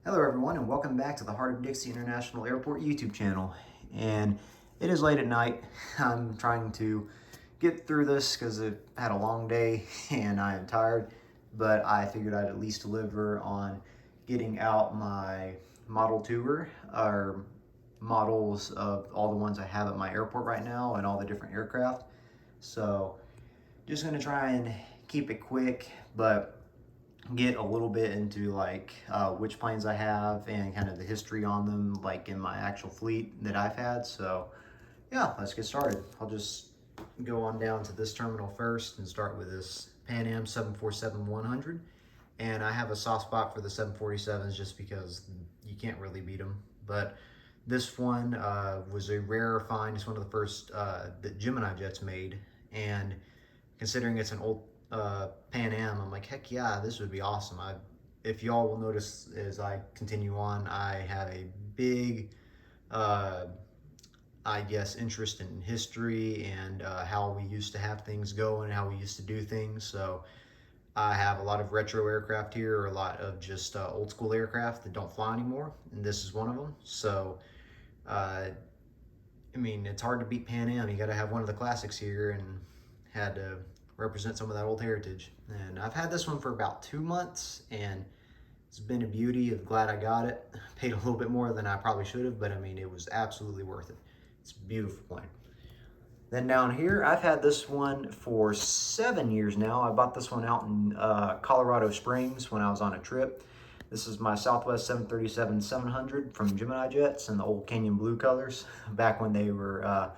Hello everyone and welcome back to the Heart of Dixie International Airport YouTube channel. And it is late at night. I'm trying to get through this because I've had a long day and I am tired, but I figured I'd at least deliver on getting out my model tour or models of all the ones I have at my airport right now and all the different aircraft. So just gonna try and keep it quick, but get a little bit into like which planes I have and kind of the history on them, like in my actual fleet that I've had. So yeah, let's get started. I'll just go on down to this terminal first and start with this Pan Am 747-100. And I have a soft spot for the 747s just because you can't really beat them. But this one was a rare find. It's one of the first that Gemini Jets made. And considering it's an old Pan Am, I'm like, heck yeah, this would be awesome. If y'all will notice as I continue on, I have a big, I guess, interest in history and how we used to have things go and how we used to do things. So I have a lot of retro aircraft here, or a lot of just old school aircraft that don't fly anymore, and this is one of them. So, I mean, it's hard to beat Pan Am. You got to have one of the classics here, and had to represent some of that old heritage. And I've had this one for about 2 months, and it's been a beauty. I'm glad I got it. Paid a little bit more than I probably should have, but I mean, it was absolutely worth it. It's a beautiful plane. Then down here, I've had this one for 7 years now. I bought this one out in Colorado Springs when I was on a trip. This is my Southwest 737-700 from Gemini Jets in the old Canyon Blue colors, back when they were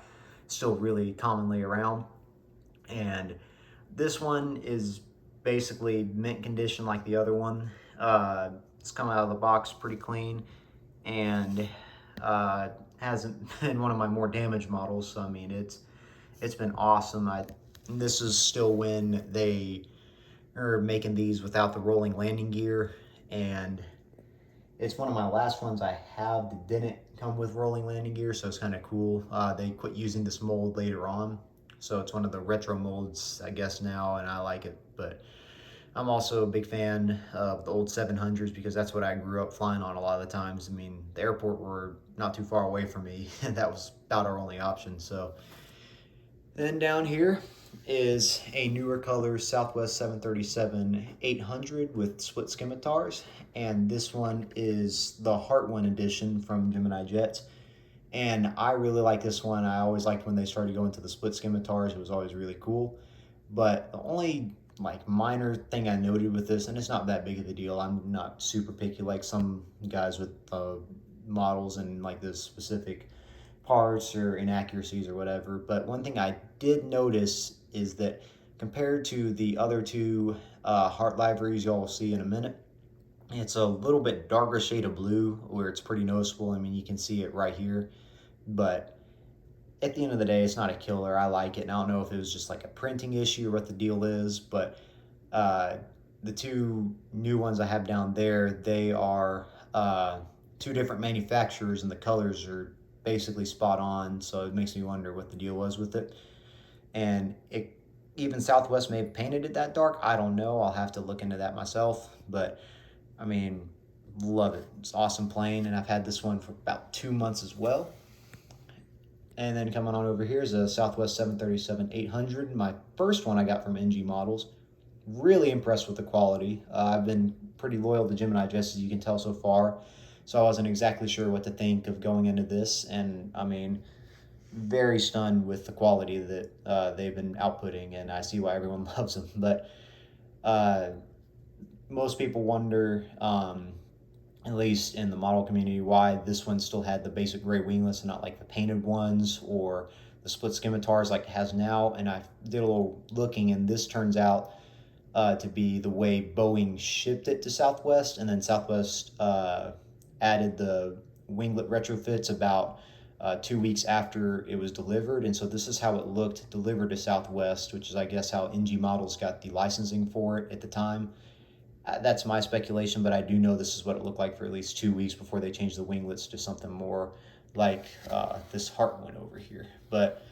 still really commonly around. And this one is basically mint condition like the other one. It's come out of the box pretty clean, and hasn't been one of my more damaged models. So I mean, it's been awesome. This is still when they are making these without the rolling landing gear, and it's one of my last ones I have that didn't come with rolling landing gear, so it's kind of cool. They quit using this mold later on, so it's one of the retro molds, I guess, now, and I like it. But I'm also a big fan of the old 700s because that's what I grew up flying on a lot of the times. I mean, the airport were not too far away from me, and that was about our only option. So then down here is a newer color Southwest 737-800 with split scimitars, and this one is the Heart One edition from Gemini Jets. And I really like this one. I always liked when they started going to the split scimitars. It was always really cool. But the only like minor thing I noted with this, and it's not that big of a deal. I'm not super picky like some guys with models and like the specific parts or inaccuracies or whatever. But one thing I did notice is that compared to the other two Heart liveries y'all will see in a minute, it's a little bit darker shade of blue where it's pretty noticeable. I mean, you can see it right here, but at the end of the day, it's not a killer. I like it, and I don't know if it was just like a printing issue or what the deal is, but the two new ones I have down there, they are two different manufacturers, and the colors are basically spot on, so it makes me wonder what the deal was with it. And even Southwest may have painted it that dark. I don't know. I'll have to look into that myself, but I mean, love it. It's an awesome plane, and I've had this one for about 2 months as well. And then coming on over here is a Southwest 737-800, my first one I got from NG Models. Really impressed with the quality. I've been pretty loyal to Gemini Jets, as you can tell so far, so I wasn't exactly sure what to think of going into this, and I mean, very stunned with the quality that they've been outputting, and I see why everyone loves them. But most people wonder, at least in the model community, why this one still had the basic gray winglets and not like the painted ones or the split scimitars like it has now. And I did a little looking, and this turns out to be the way Boeing shipped it to Southwest, and then Southwest added the winglet retrofits about 2 weeks after it was delivered. And so this is how it looked delivered to Southwest, which is I guess how NG Models got the licensing for it at the time. That's my speculation, but I do know this is what it looked like for at least 2 weeks before they changed the winglets to something more like this Heart one over here. But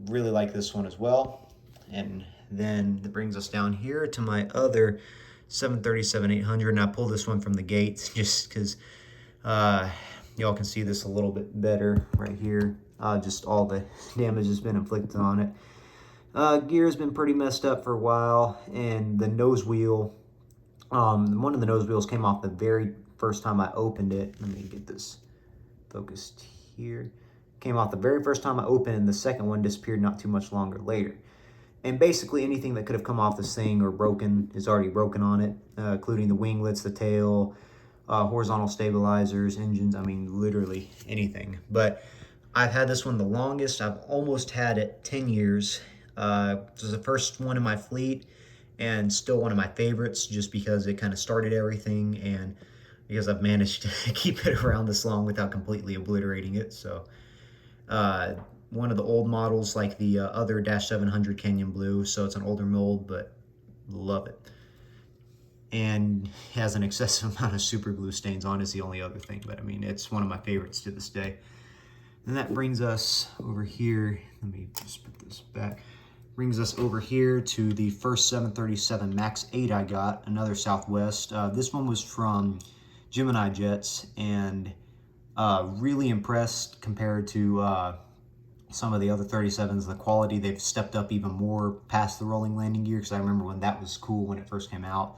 really like this one as well. And then that brings us down here to my other 737-800, and I pulled this one from the gates just because y'all can see this a little bit better right here. Just all the damage has been inflicted on it. Gear has been pretty messed up for a while, and the nose wheel, one of the nose wheels came off the very first time I opened it. Let me get this focused here. Came off the very first time I opened it, and the second one disappeared not too much longer later. And basically anything that could have come off this thing or broken is already broken on it, including the winglets, the tail, horizontal stabilizers, engines, I mean, literally anything. But I've had this one the longest. I've almost had it 10 years. It was the first one in my fleet and still one of my favorites just because it kind of started everything and because I've managed to keep it around this long without completely obliterating it. So one of the old models like the other Dash 700 Canyon Blue, so it's an older mold, but love it. And has an excessive amount of super glue stains on is the only other thing, but I mean, it's one of my favorites to this day. And that brings us over here, let me just put this back, brings us over here to the first 737 MAX 8 I got, another Southwest. This one was from Gemini Jets, and really impressed compared to some of the other 37s. The quality, they've stepped up even more past the rolling landing gear, because I remember when that was cool when it first came out.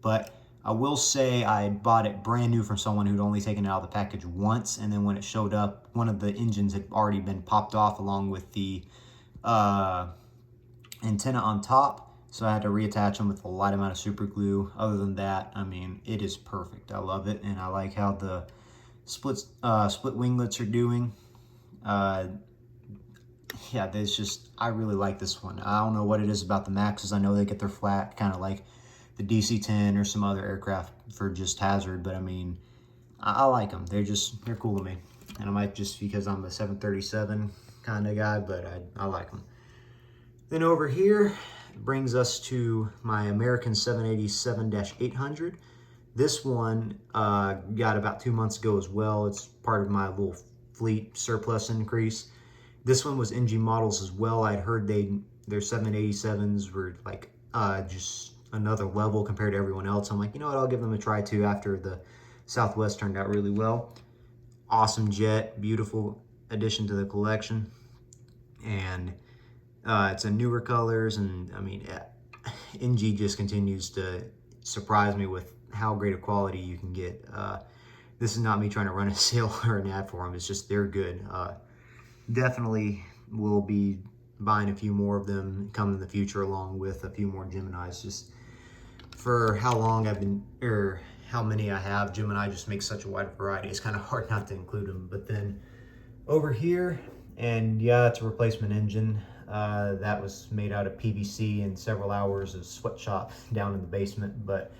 But I will say I bought it brand new from someone who'd only taken it out of the package once, and then when it showed up, one of the engines had already been popped off along with the antenna on top, so I had to reattach them with a light amount of super glue. Other than that, I mean, it is perfect. I love it, and I like how the split winglets are doing. Yeah, there's just, I really like this one. I don't know what it is about the Maxes. I know they get their flat, kind of like the DC-10 or some other aircraft for just hazard, but I mean, I like them. They're cool to me. And I might just because I'm a 737 kind of guy, but I like them. Then over here brings us to my American 787-800. This one got about 2 months ago as well. It's part of my little fleet surplus increase. This one was NG models as well. I'd heard their 787s were like just another level compared to everyone else. I'm like, you know what, I'll give them a try too after the Southwest turned out really well. Awesome jet, beautiful addition to the collection. And it's in newer colors, and I mean, NG just continues to surprise me with how great a quality you can get. This is not me trying to run a sale or an ad for them. It's just they're good. Definitely will be buying a few more of them come in the future, along with a few more Geminis. Just for how long I've been, or how many I have, Gemini just makes such a wide variety. It's kind of hard not to include them. But then over here, and yeah, it's a replacement engine. That was made out of PVC and several hours of sweatshop down in the basement. But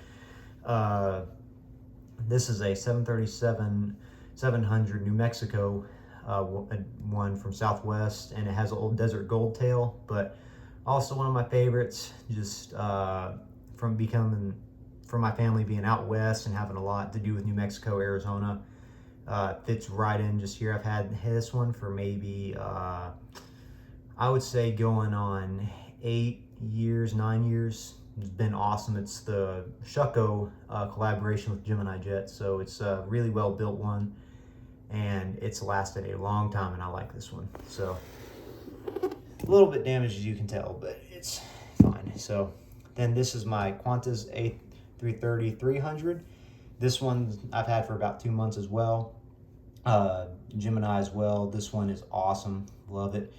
this is a 737-700 New Mexico one from Southwest, and it has an old desert gold tail, but also one of my favorites, just from my family being out west and having a lot to do with New Mexico, Arizona. Fits right in just here. I've had this one for maybe, I would say going on 8 years, 9 years. It's been awesome. It's the Shucko collaboration with Gemini Jet, so it's a really well built one, and it's lasted a long time, and I like this one. So a little bit damaged, as you can tell, but it's fine. So then this is my Qantas A330-300. This one I've had for about 2 months as well. Gemini as well. This one is awesome. Love it.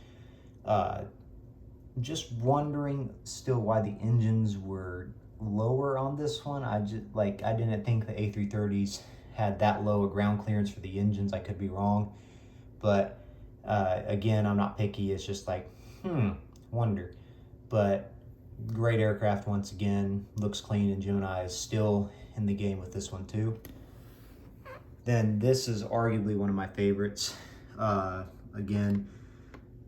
Just wondering still why the engines were lower on this one. I didn't think the A330s had that low a ground clearance for the engines. I could be wrong, but again, I'm not picky. It's just like, wonder. But great aircraft once again. Looks clean, and Gemini is still in the game with this one too. Then this is arguably one of my favorites. Again,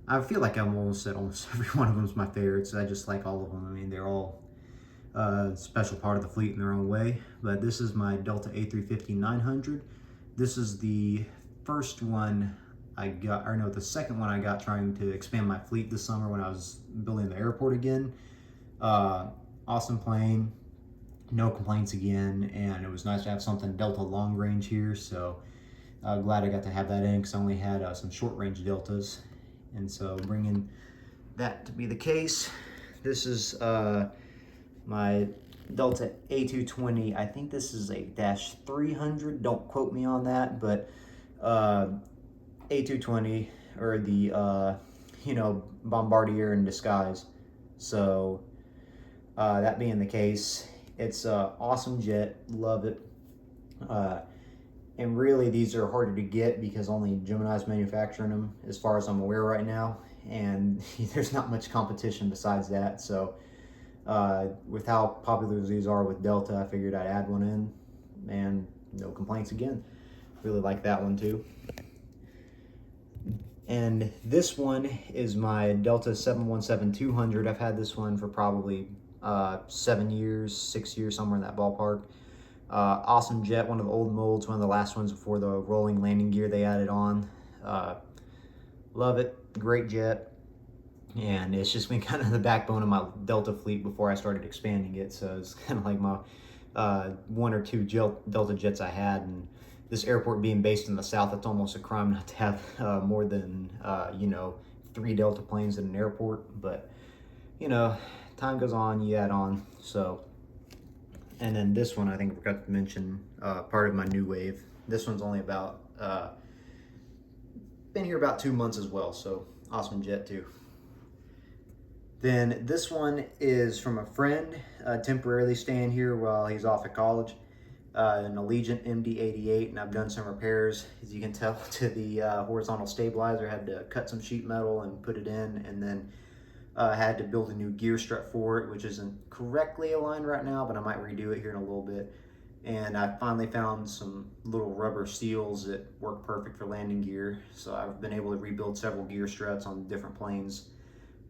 I feel like I'm almost said almost every one of them is my favorites. I just like all of them. I mean, they're all a special part of the fleet in their own way. But this is my Delta A350-900. This is the first one I got, or no, the second one I got trying to expand my fleet this summer when I was building the airport again. Awesome plane. no complaints again, and it was nice to have something Delta long range here, so glad I got to have that in because I only had some short range Deltas, and so bringing that to be the case. This is my Delta A220. I think this is a -300. Don't quote me on that, but A220, or the Bombardier in disguise. So that being the case, it's an awesome jet. Love it. And really, these are harder to get because only Gemini's manufacturing them, as far as I'm aware right now. And there's not much competition besides that. So with how popular these are with Delta, I figured I'd add one in, and no complaints again. Really like that one too. And this one is my Delta 717-200. I've had this one for probably 7 years, 6 years, somewhere in that ballpark. Awesome jet, one of the old molds, one of the last ones before the rolling landing gear they added on. Love it, great jet. And it's just been kind of the backbone of my Delta fleet before I started expanding it. So it's kind of like my 1 or 2 Delta jets I had. And this airport being based in the South, it's almost a crime not to have more than, 3 Delta planes in an airport. But, time goes on, you add on. So, and then this one, I think I forgot to mention, part of my new wave. This one's only about, been here about 2 months as well. So awesome jet too. Then this one is from a friend, temporarily staying here while he's off at college. An Allegiant MD-88, and I've done some repairs, as you can tell, to the horizontal stabilizer. Had to cut some sheet metal and put it in, and then had to build a new gear strut for it, which isn't correctly aligned right now, but I might redo it here in a little bit. And I finally found some little rubber seals that work perfect for landing gear, so I've been able to rebuild several gear struts on different planes.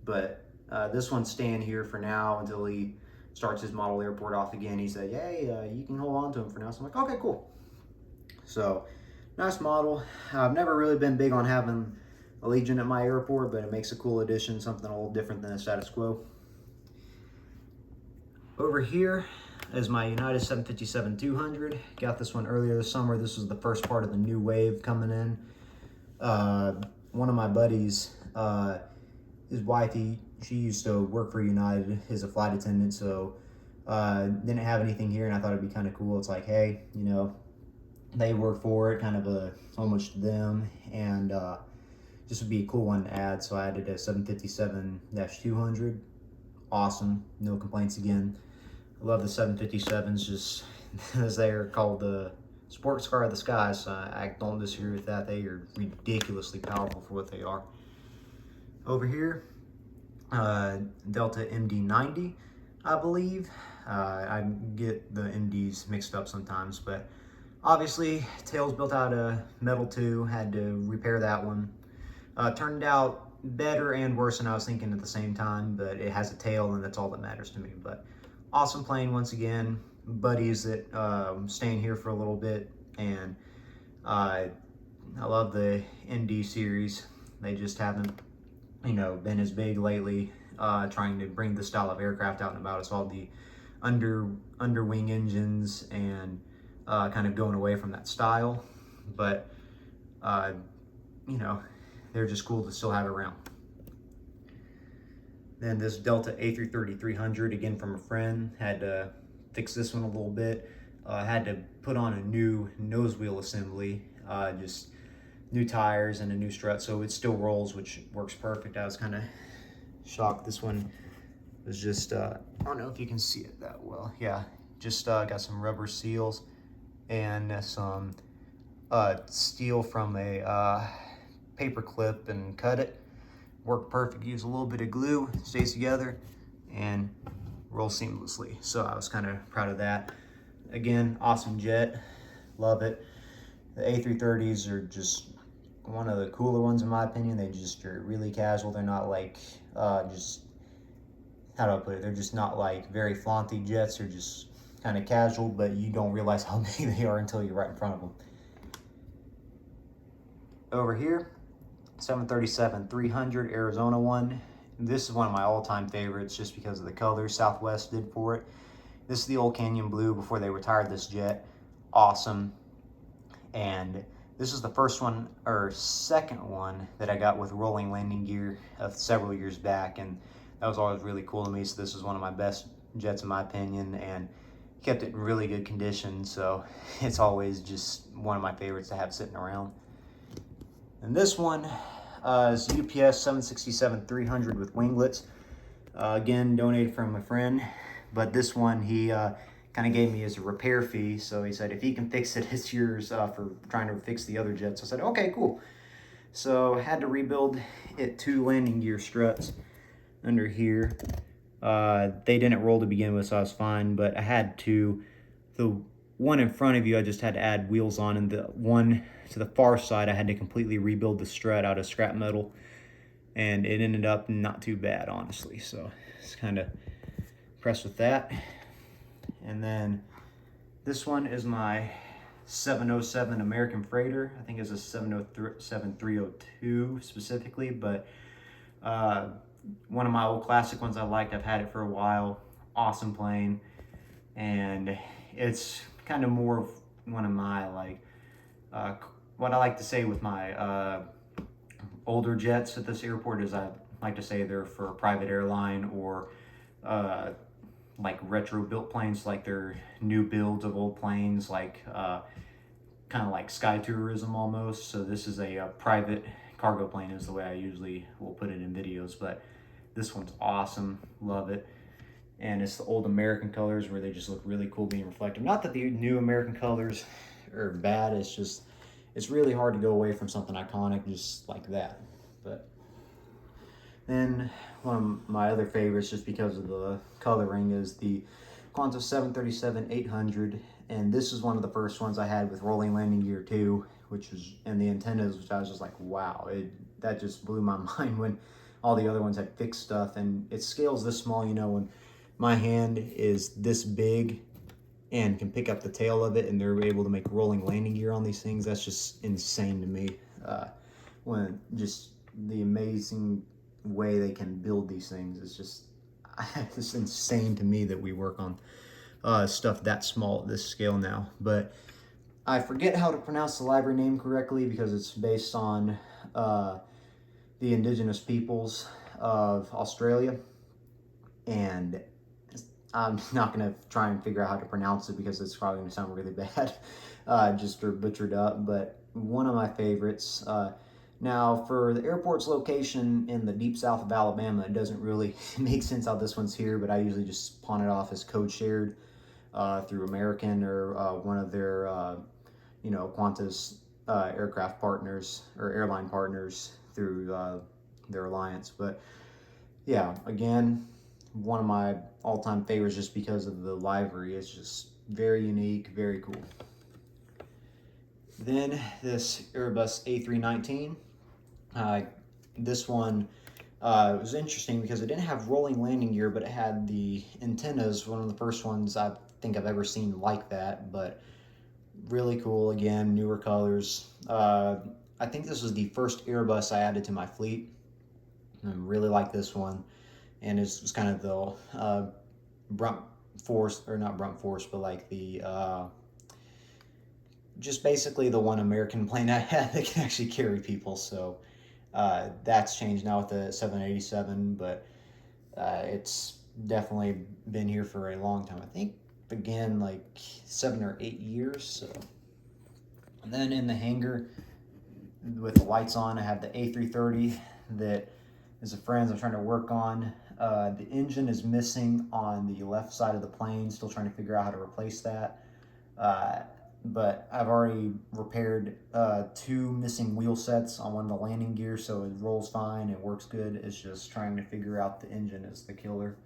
But this one's staying here for now until he starts his model airport off again. He said, hey, you can hold on to him for now. So I'm like, okay, cool. So nice model. I've never really been big on having a Legion at my airport, but it makes a cool addition, something a little different than the status quo. Over here is my United 757-200. Got this one earlier this summer. This was the first part of the new wave coming in. One of my buddies, his wife, she used to work for United as a flight attendant, so didn't have anything here, and I thought it'd be kind of cool. It's like, hey, they work for it, kind of a homage to them, and just would be a cool one to add. So I added a 757-200. Awesome, no complaints again. I love the 757s, just as they are called the sports car of the sky, so I don't disagree with that. They are ridiculously powerful for what they are. Over here, Delta MD-90, I believe. I get the MDs mixed up sometimes, but obviously tail's built out of metal too. Had to repair that one. Turned out better and worse than I was thinking at the same time, but it has a tail and that's all that matters to me. But awesome plane once again. Buddies that staying here for a little bit, and I love the ND series. They just haven't been as big lately, trying to bring the style of aircraft out and about. It's all the underwing engines and kind of going away from that style, but they're just cool to still have around. Then this Delta A330-300, again from a friend. Had to fix this one a little bit. Had to put on a new nose wheel assembly, just new tires and a new strut, so it still rolls, which works perfect. I was kind of shocked. This one was just, I don't know if you can see it that well. Yeah, just got some rubber seals and some steel from a paper clip and cut it. Worked perfect. Use a little bit of glue, stays together, and rolls seamlessly. So I was kind of proud of that. Again, awesome jet. Love it. The A330s are just one of the cooler ones in my opinion. They just are really casual. They're not like just, how do I put it? They're just not like very flaunty jets. They're just kind of casual, but you don't realize how big they are until you're right in front of them. Over here, 737-300 Arizona one. This is one of my all-time favorites just because of the color Southwest did for it. This is the Old Canyon Blue before they retired this jet. Awesome. And this is the first one, or second one, that I got with rolling landing gear several years back, and that was always really cool to me. So this is one of my best jets in my opinion, and kept it in really good condition, so it's always just one of my favorites to have sitting around. And this one is UPS 767-300 with winglets. Again, donated from a friend, but this one he kind of gave me as a repair fee. So he said, if he can fix it, it's yours for trying to fix the other jets. I said, okay, cool. So I had to rebuild it 2 landing gear struts under here. They didn't roll to begin with, so I was fine, but I had to, the one in front of you, I just had to add wheels on, and the one to the far side, I had to completely rebuild the strut out of scrap metal, and it ended up not too bad, honestly, so it's kind of impressed with that. And then this one is my 707 American Freighter. I think it's a 707-302 specifically, but one of my old classic ones I liked. I've had it for a while. Awesome plane, and it's kind of more of one of my what I like to say with my older jets at this airport is I like to say they're for a private airline or like retro built planes, like they're new builds of old planes, like kind of like sky tourism almost. So this is a private cargo plane is the way I usually will put it in videos, but this one's awesome, love it. And it's the old American colors where they just look really cool being reflective. Not that the new American colors are bad, it's just, it's really hard to go away from something iconic just like that. But then one of my other favorites, just because of the coloring, is the Qantas 737-800, and this is one of the first ones I had with rolling landing gear too, which was, and the antennas, which I was just like, wow, that just blew my mind when all the other ones had fixed stuff. And it scales this small, you know, when my hand is this big and can pick up the tail of it, and they're able to make rolling landing gear on these things. That's just insane to me. When just the amazing way they can build these things is just it's insane to me that we work on stuff that small at this scale now. But I forget how to pronounce the library name correctly because it's based on the indigenous peoples of Australia, and I'm not going to try and figure out how to pronounce it because it's probably going to sound really bad, just or butchered up, but one of my favorites. Now, for the airport's location in the deep south of Alabama, it doesn't really make sense how this one's here, but I usually just pawn it off as code shared through American or one of their, Qantas aircraft partners or airline partners through their alliance. But yeah, again, one of my all-time favorites just because of the livery. It's just very unique, very cool. Then this Airbus A319. This one was interesting because it didn't have rolling landing gear, but it had the antennas, one of the first ones I think I've ever seen like that, but really cool. Again, newer colors. I think this was the first Airbus I added to my fleet. I really like this one, and it was kind of the brunt force, or not brunt force, but like the just basically the one American plane I had that can actually carry people. So that's changed now with the 787, but it's definitely been here for a long time. I think again like 7 or 8 years. So, and then in the hangar with the lights on, I have the A330 that is a friend's I'm trying to work on. The engine is missing on the left side of the plane, still trying to figure out how to replace that. But I've already repaired 2 missing wheel sets on one of the landing gear, so it rolls fine, it works good. It's just trying to figure out the engine is the killer.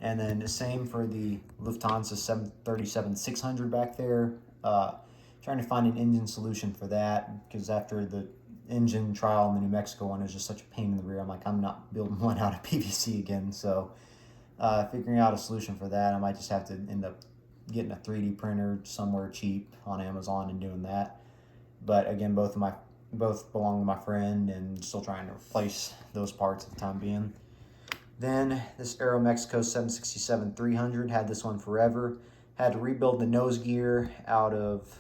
And then the same for the Lufthansa 737-600 back there. Trying to find an engine solution for that, because after the engine trial in the New Mexico one is just such a pain in the rear. I'm like, I'm not building one out of PVC again. So figuring out a solution for that, I might just have to end up getting a 3D printer somewhere cheap on Amazon and doing that. But again, both belong to my friend, and still trying to replace those parts at the time being. Then this Aeromexico 767-300, had this one forever. Had to rebuild the nose gear out of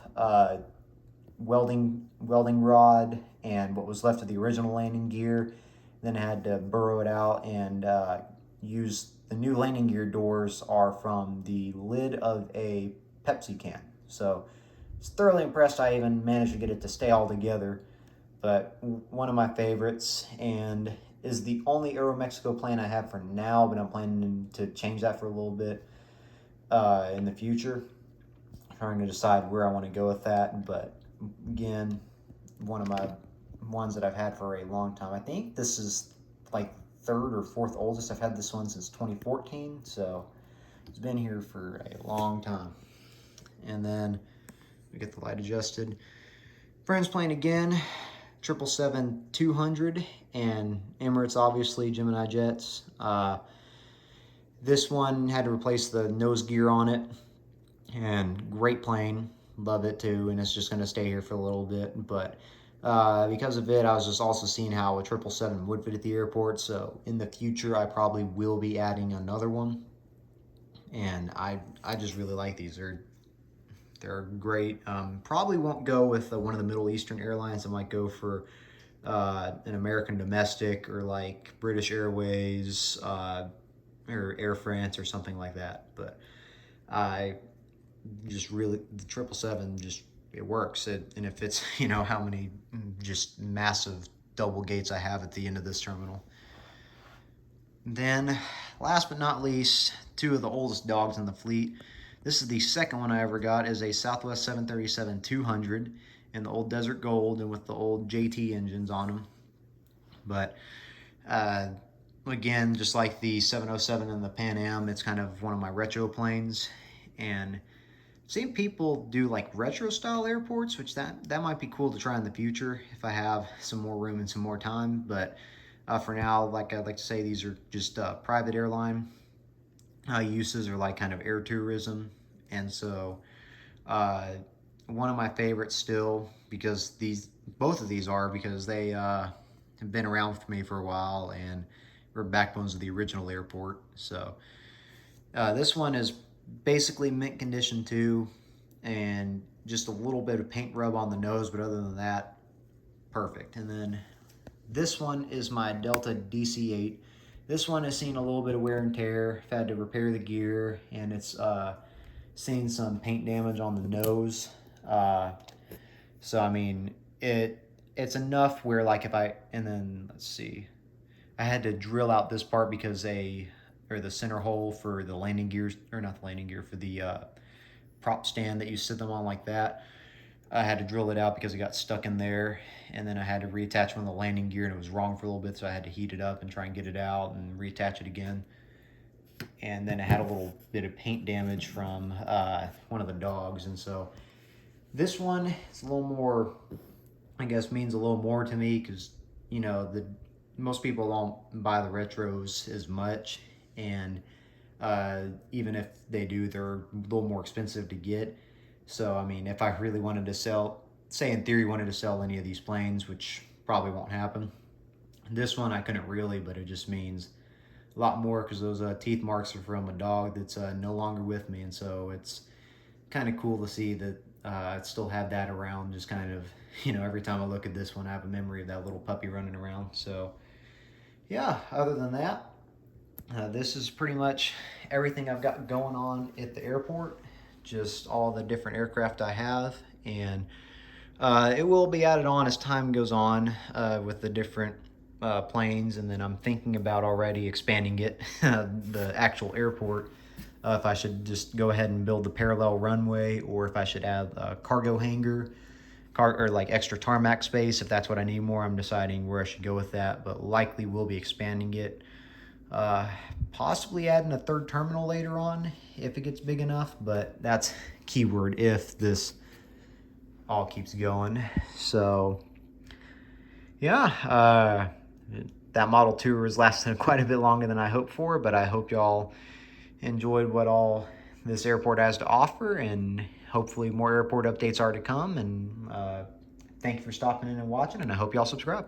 welding rod and what was left of the original landing gear. Then had to burrow it out and use the new landing gear doors are from the lid of a Pepsi can. So I was thoroughly impressed I even managed to get it to stay all together. But one of my favorites, and is the only Aeromexico plane I have for now, but I'm planning to change that for a little bit in the future. Trying to decide where I want to go with that, but again, one of my ones that I've had for a long time. I think this is like third or fourth oldest. I've had this one since 2014, so it's been here for a long time. And then we get the light adjusted. Friends plane again, 777-200 and Emirates, obviously, Gemini jets. This one had to replace the nose gear on it, and great plane, love it too, and it's just going to stay here for a little bit. But because of it, I was just also seeing how a 777 would fit at the airport, so in the future I probably will be adding another one. And I just really like these. They're great. Probably won't go with one of the Middle Eastern airlines. I might go for an American domestic or like British Airways or Air France or something like that. But I just really, the 777 just, it works. And if it's, you know, how many just massive double gates I have at the end of this terminal. Then, last but not least, two of the oldest dogs in the fleet. This is the second one I ever got, is a Southwest 737-200 in the old Desert Gold and with the old JT engines on them. But again, just like the 707 and the Pan Am, it's kind of one of my retro planes. And seen people do like retro style airports, which that might be cool to try in the future if I have some more room and some more time. But for now, like I'd like to say, these are just private airline uses, or like kind of air tourism. And so one of my favorites still, because both of these are, because they have been around for me for a while and were backbones of the original airport. So this one is basically mint condition too, and just a little bit of paint rub on the nose, but other than that, perfect. And then this one is my Delta DC-8. This one has seen a little bit of wear and tear. I've had to repair the gear, and it's seen some paint damage on the nose. So I mean, it's enough where like and then let's see, I had to drill out this part because the center hole for the landing gears, or not the landing gear, for the prop stand that you sit them on like that. I had to drill it out because it got stuck in there, and then I had to reattach one of the landing gear, and it was wrong for a little bit, so I had to heat it up and try and get it out and reattach it again. And then it had a little bit of paint damage from one of the dogs, and so this one is a little more, I guess, means a little more to me, because, you know, most people don't buy the retros as much, and even if they do, they're a little more expensive to get. So, I mean, if I really wanted to sell, say in theory wanted to sell any of these planes, which probably won't happen, this one I couldn't really, but it just means a lot more, because those teeth marks are from a dog that's no longer with me. And so it's kind of cool to see that I still have that around, just kind of, you know, every time I look at this one, I have a memory of that little puppy running around. So yeah, other than that, this is pretty much everything I've got going on at the airport, just all the different aircraft I have. And it will be added on as time goes on with the different planes, and then I'm thinking about already expanding it, the actual airport, if I should just go ahead and build the parallel runway, or if I should add a cargo hangar, or like extra tarmac space. If that's what I need more, I'm deciding where I should go with that, but likely will be expanding it. Possibly adding a third terminal later on if it gets big enough, but that's keyword if this all keeps going. So yeah, that model tour has lasted quite a bit longer than I hoped for, but I hope y'all enjoyed what all this airport has to offer, and hopefully more airport updates are to come. And thank you for stopping in and watching, and I hope y'all subscribe.